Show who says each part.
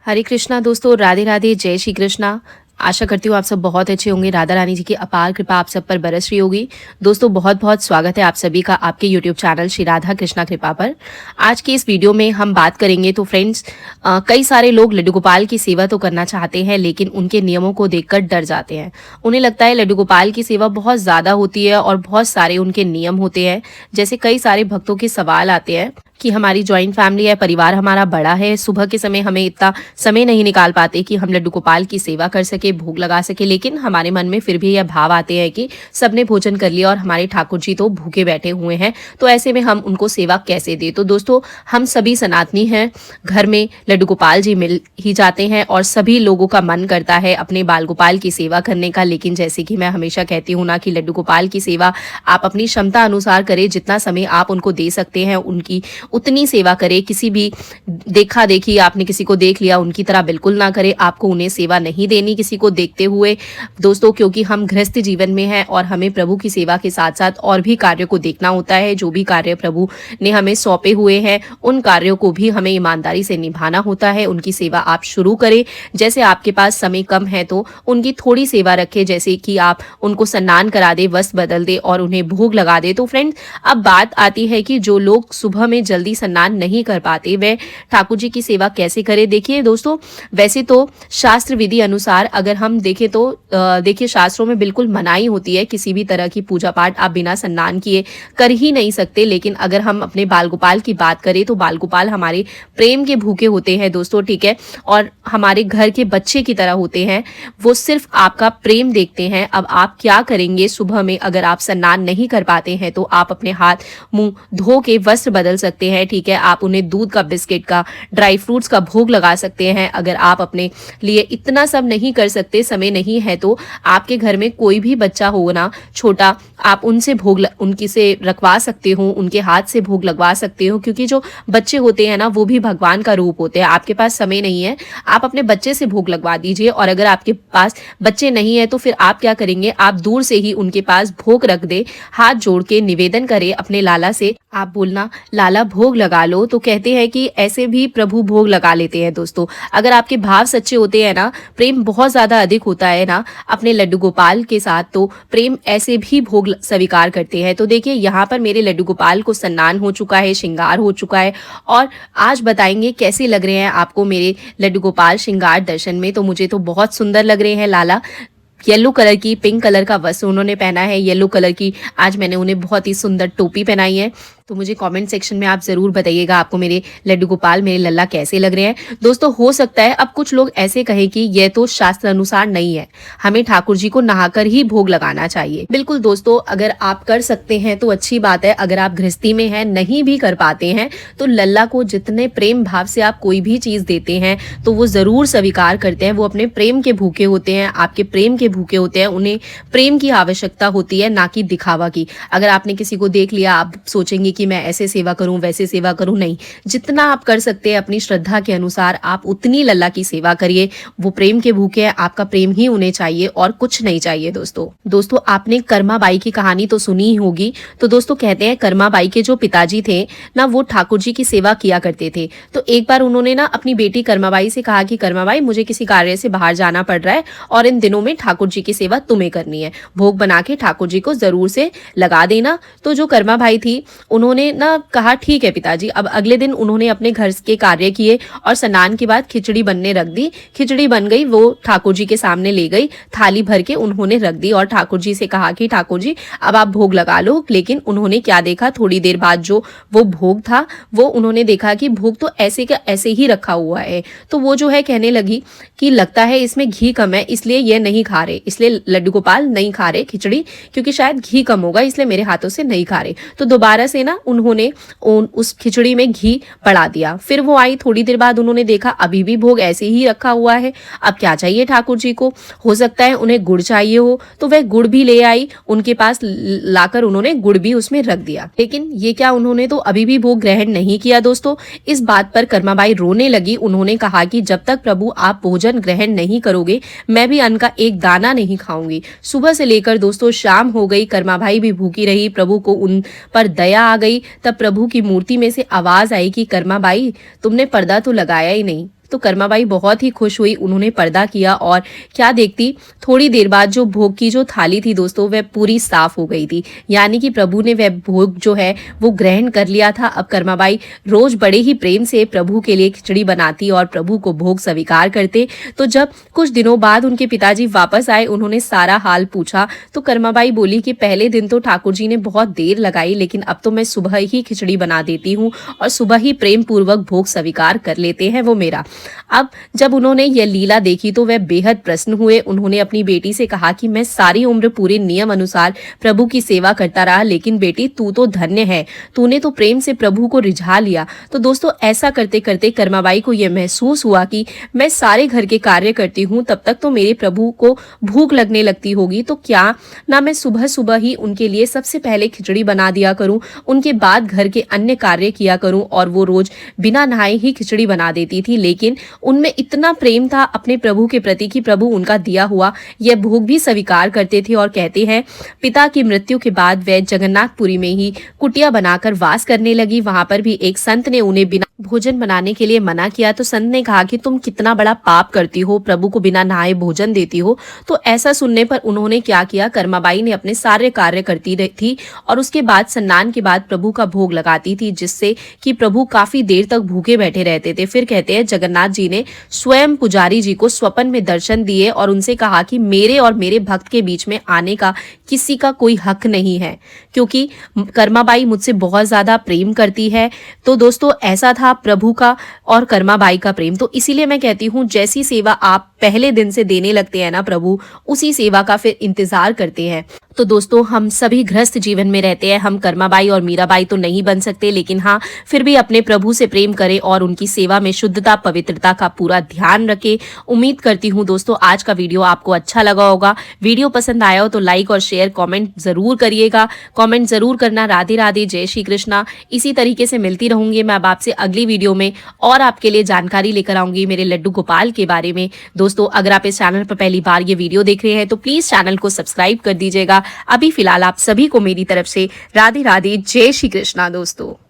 Speaker 1: हरे कृष्णा दोस्तों, राधे राधे, जय श्री कृष्णा। आशा करती हूँ आप सब बहुत अच्छे होंगे। राधा रानी जी की अपार कृपा आप सब पर बरस रही होगी। दोस्तों बहुत बहुत स्वागत है आप सभी का आपके यूट्यूब चैनल श्री राधा कृष्णा कृपा पर। आज की इस वीडियो में हम बात करेंगे तो फ्रेंड्स, कई सारे लोग लड्डू गोपाल की सेवा तो करना चाहते हैं लेकिन उनके नियमों को देखकर डर जाते हैं। उन्हें लगता है लड्डू गोपाल की सेवा बहुत ज़्यादा होती है और बहुत सारे उनके नियम होते हैं। जैसे कई सारे भक्तों के सवाल आते हैं कि हमारी जॉइंट फैमिली है, परिवार हमारा बड़ा है, सुबह के समय हमें इतना समय नहीं निकाल पाते कि हम लड्डू गोपाल की सेवा कर सके, भोग लगा सके, लेकिन हमारे मन में फिर भी यह भाव आते हैं कि सबने भोजन कर लिया और हमारे ठाकुर जी तो भूखे बैठे हुए हैं, तो ऐसे में हम उनको सेवा कैसे दें। तो दोस्तों हम सभी सनातनी हैं, घर में लड्डू गोपाल जी मिल ही जाते हैं और सभी लोगों का मन करता है अपने बाल गोपाल की सेवा करने का। लेकिन जैसे कि मैं हमेशा कहती हूँ ना कि लड्डू गोपाल की सेवा आप अपनी क्षमता अनुसार करें, जितना समय आप उनको दे सकते हैं उनकी उतनी सेवा करें। किसी भी देखा देखी आपने किसी को देख लिया उनकी तरह बिल्कुल ना करें। आपको उन्हें सेवा नहीं देनी किसी को देखते हुए दोस्तों, क्योंकि हम गृहस्थ जीवन में हैं और हमें प्रभु की सेवा के साथ साथ और भी कार्यों को देखना होता है। जो भी कार्य प्रभु ने हमें सौंपे हुए हैं उन कार्यों को भी हमें ईमानदारी से निभाना होता है। उनकी सेवा आप शुरू करें। जैसे आपके पास समय कम है तो उनकी थोड़ी सेवा रखें, जैसे कि आप उनको स्नान करा दे, वस्त्र बदल दे और उन्हें भोग लगा दे। तो फ्रेंड्स अब बात आती है कि जो लोग सुबह में जल्दी स्नान नहीं कर पाते वे ठाकुर जी की सेवा कैसे करें। देखिए दोस्तों, वैसे तो शास्त्र विधि अनुसार अगर हम देखें तो देखिए शास्त्रों में बिल्कुल मनाही होती है, किसी भी तरह की पूजा पाठ आप बिना स्नान किए कर ही नहीं सकते। लेकिन अगर हम अपने बाल गोपाल की बात करें तो बाल गोपाल हमारे प्रेम के भूखे होते हैं दोस्तों, ठीक है, और हमारे घर के बच्चे की तरह होते हैं। वो सिर्फ आपका प्रेम देखते हैं। अब आप क्या करेंगे, सुबह में अगर आप स्नान नहीं कर पाते हैं तो आप अपने हाथ मुंह धो के वस्त्र बदल सकते हैं, ठीक है। आप उन्हें दूध का, बिस्किट का, ड्राई फ्रूट्स का भोग लगा सकते हैं। अगर आप अपने लिए इतना सब नहीं कर सकते, समय नहीं है, तो आपके घर में कोई भी बच्चा हो ना छोटा, आप उनसे उनकी से रखवा सकते हो, उनके हाथ से भोग लगवा सकते हो, क्योंकि जो बच्चे होते हैं ना वो भी भगवान का रूप होते हैं। आपके पास समय नहीं है, आप अपने बच्चे से भोग लगवा दीजिए। और अगर आपके पास बच्चे नहीं है तो फिर आप क्या करेंगे, आप दूर से ही उनके पास भोग रख दे, हाथ जोड़ के निवेदन करें अपने लाला से। आप बोलना लाला भोग लगा लो, तो कहते हैं कि ऐसे भी प्रभु भोग लगा लेते हैं दोस्तों। अगर आपके भाव सच्चे होते हैं ना, प्रेम बहुत ज्यादा अधिक होता है ना अपने लड्डू गोपाल के साथ, तो प्रेम ऐसे भी भोग स्वीकार करते हैं। तो देखिए यहाँ पर मेरे लड्डू गोपाल को स्नान हो चुका है, श्रृंगार हो चुका है, और आज बताएंगे कैसे लग रहे हैं आपको मेरे लड्डू गोपाल श्रृंगार दर्शन में। तो मुझे तो बहुत सुंदर लग रहे हैं। लाला येलो कलर की, पिंक कलर का वस्त्र उन्होंने पहना है, येलो कलर की आज मैंने उन्हें बहुत ही सुंदर टोपी पहनाई है। तो मुझे कमेंट सेक्शन में आप जरूर बताइएगा आपको मेरे लड्डू गोपाल, मेरे लल्ला कैसे लग रहे हैं दोस्तों। हो सकता है अब कुछ लोग ऐसे कहे कि यह तो शास्त्र अनुसार नहीं है, हमें ठाकुर जी को नहाकर ही भोग लगाना चाहिए। बिल्कुल दोस्तों, अगर आप कर सकते हैं तो अच्छी बात है। अगर आप गृहस्थी में हैं, नहीं भी कर पाते हैं, तो लल्ला को जितने प्रेम भाव से आप कोई भी चीज देते हैं तो वो जरूर स्वीकार करते हैं। वो अपने प्रेम के भूखे होते हैं, आपके प्रेम के भूखे होते हैं। उन्हें प्रेम की आवश्यकता होती है, ना कि दिखावा की। अगर आपने किसी को देख लिया, आप सोचेंगे कि मैं ऐसे सेवा करूं, वैसे सेवा करूं, नहीं। जितना आप कर सकते हैं अपनी श्रद्धा के अनुसार आप उतनी लल्ला की सेवा करिए। वो प्रेम के भूखे हैं, आपका प्रेम ही उन्हें चाहिए और कुछ नहीं चाहिए दोस्तों आपने कर्मा बाई की कहानी तो सुनी ही होगी। तो दोस्तों कहते हैं कर्मा बाई के जो पिताजी थे ना, वो ठाकुर जी की सेवा किया करते थे। तो एक बार उन्होंने ना अपनी बेटी कर्मा बाई से कहा कि कर्मा बाई, मुझे किसी कार्य से बाहर जाना पड़ रहा है और इन दिनों में ठाकुर जी की सेवा तुम्हें करनी है, भोग बना के ठाकुर जी को जरूर से लगा देना। तो जो कर्मा भाई थी उन्होंने ना कहा ठीक है पिताजी। अब अगले दिन उन्होंने अपने घर के कार्य किए और स्नान के बाद खिचड़ी बनने रख दी। खिचड़ी बन गई, वो ठाकुर जी के सामने ले गई, थाली भर के उन्होंने रख दी और ठाकुर जी से कहा कि ठाकुर जी अब आप भोग लगा लो। लेकिन उन्होंने क्या देखा, थोड़ी देर बाद जो वो भोग था वो उन्होंने देखा कि भोग तो ऐसे का ऐसे ही रखा हुआ है। तो वो जो है कहने लगी कि लगता है इसमें घी कम है, इसलिए ये नहीं खा रहे, इसलिए लड्डू गोपाल नहीं खा रहे खिचड़ी, क्योंकि शायद घी कम होगा इसलिए मेरे हाथों से नहीं खा रहे। तो दोबारा से ना उन्होंने उस खिचड़ी में घी बढ़ा दिया। फिर वो आई, थोड़ी देर बाद उन्होंने देखा अभी भी भोग ऐसे ही रखा हुआ है। अब क्या चाहिए ठाकुर जी को, हो सकता है उन्हें गुड़ चाहिए हो, तो वह गुड़ भी ले आई, उनके पास लाकर उन्होंने गुड़ भी उसमें रख दिया। लेकिन ये क्या, उन्होंने तो अभी भी भोग ग्रहण नहीं किया दोस्तों। इस बात पर कर्माबाई रोने लगी। उन्होंने कहा कि जब तक प्रभु आप भोजन ग्रहण नहीं करोगे मैं भी अन्न का एक दाना नहीं खाऊंगी। सुबह से लेकर दोस्तों शाम हो गई, कर्माबाई भी भूखी रही। प्रभु को उन पर दया आ गई। तब प्रभु की मूर्ति में से आवाज आई कि कर्माबाई तुमने पर्दा तो लगाया ही नहीं, तो कर्माबाई बहुत ही खुश हुई, उन्होंने पर्दा किया और क्या देखती, थोड़ी देर बाद जो भोग की जो थाली थी दोस्तों वह पूरी साफ हो गई थी। यानी कि प्रभु ने वह भोग जो है वो ग्रहण कर लिया था। अब कर्माबाई रोज बड़े ही प्रेम से प्रभु के लिए खिचड़ी बनाती और प्रभु को भोग स्वीकार करते। तो जब कुछ दिनों बाद उनके पिताजी वापस आए, उन्होंने सारा हाल पूछा, तो कर्माबाई बोली कि पहले दिन तो ठाकुर जी ने बहुत देर लगाई, लेकिन अब तो मैं सुबह ही खिचड़ी बना देती हूँ और सुबह ही प्रेम पूर्वक भोग स्वीकार कर लेते हैं वो मेरा। अब जब उन्होंने यह लीला देखी तो वह बेहद प्रसन्न हुए। उन्होंने अपनी बेटी से कहा कि मैं सारी उम्र पूरे नियम अनुसार प्रभु की सेवा करता रहा, लेकिन बेटी तू तो धन्य है, तूने तो प्रेम से प्रभु को रिझा लिया। तो दोस्तों ऐसा करते करते कर्माबाई को यह महसूस हुआ कि मैं सारे घर के कार्य करती हूँ, तब तक तो मेरे प्रभु को भूख लगने लगती होगी, तो क्या ना मैं सुबह सुबह ही उनके लिए सबसे पहले खिचड़ी बना दिया करूं, उनके बाद घर के अन्य कार्य किया करूं। और वो रोज बिना नहाए ही खिचड़ी बना देती थी, लेकिन उनमें इतना प्रेम था अपने प्रभु के प्रति कि प्रभु उनका दिया हुआ यह भोग भी स्वीकार करते थे। और कहते हैं पिता की मृत्यु के बाद वह जगन्नाथपुरी में ही कुटिया बनाकर वास करने लगी। वहां पर भी एक संत ने उन्हें बिना भोजन बनाने के लिए मना किया, तो संत ने कहा कि तुम कितना बड़ा पाप करती हो, प्रभु को बिना नहाए भोजन देती हो। तो ऐसा सुनने पर उन्होंने क्या किया, कर्माबाई ने अपने सारे कार्य करती थी और उसके बाद स्नान के बाद प्रभु का भोग लगाती थी, जिससे कि प्रभु काफी देर तक भूखे बैठे रहते थे। फिर कहते हैं जगन्नाथ जी ने स्वयं पुजारी जी को स्वप्न में दर्शन दिए और उनसे कहा कि मेरे और मेरे भक्त के बीच में आने का किसी का कोई हक नहीं है, क्योंकि कर्माबाई मुझसे बहुत ज्यादा प्रेम करती है। तो दोस्तों ऐसा था प्रभु का और कर्माबाई का प्रेम। तो इसीलिए मैं कहती हूँ जैसी सेवा आप पहले दिन से देने लगते हैं ना प्रभु, उसी सेवा का फिर इंतजार करते हैं। तो दोस्तों हम सभी गृहस्थ जीवन में रहते हैं, हम कर्माबाई और मीराबाई तो नहीं बन सकते, लेकिन हाँ फिर भी अपने प्रभु से प्रेम करें और उनकी सेवा में शुद्धता पवित्रता का पूरा ध्यान रखें। उम्मीद करती हूँ दोस्तों आज का वीडियो आपको अच्छा लगा होगा। वीडियो पसंद आया हो तो लाइक और शेयर कमेंट जरूर करिएगा। कमेंट जरूर करना। राधे राधे, जय श्री कृष्णा। इसी तरीके से मिलती रहूंगी मैं अब आपसे अगली वीडियो में और आपके लिए जानकारी लेकर आऊंगी मेरे लड्डू गोपाल के बारे में। दोस्तों अगर आप इस चैनल पर पहली बार ये वीडियो देख रहे हैं तो प्लीज चैनल को सब्सक्राइब कर दीजिएगा। अभी फिलहाल आप सभी को मेरी तरफ से राधे राधे, जय श्री कृष्णा दोस्तों।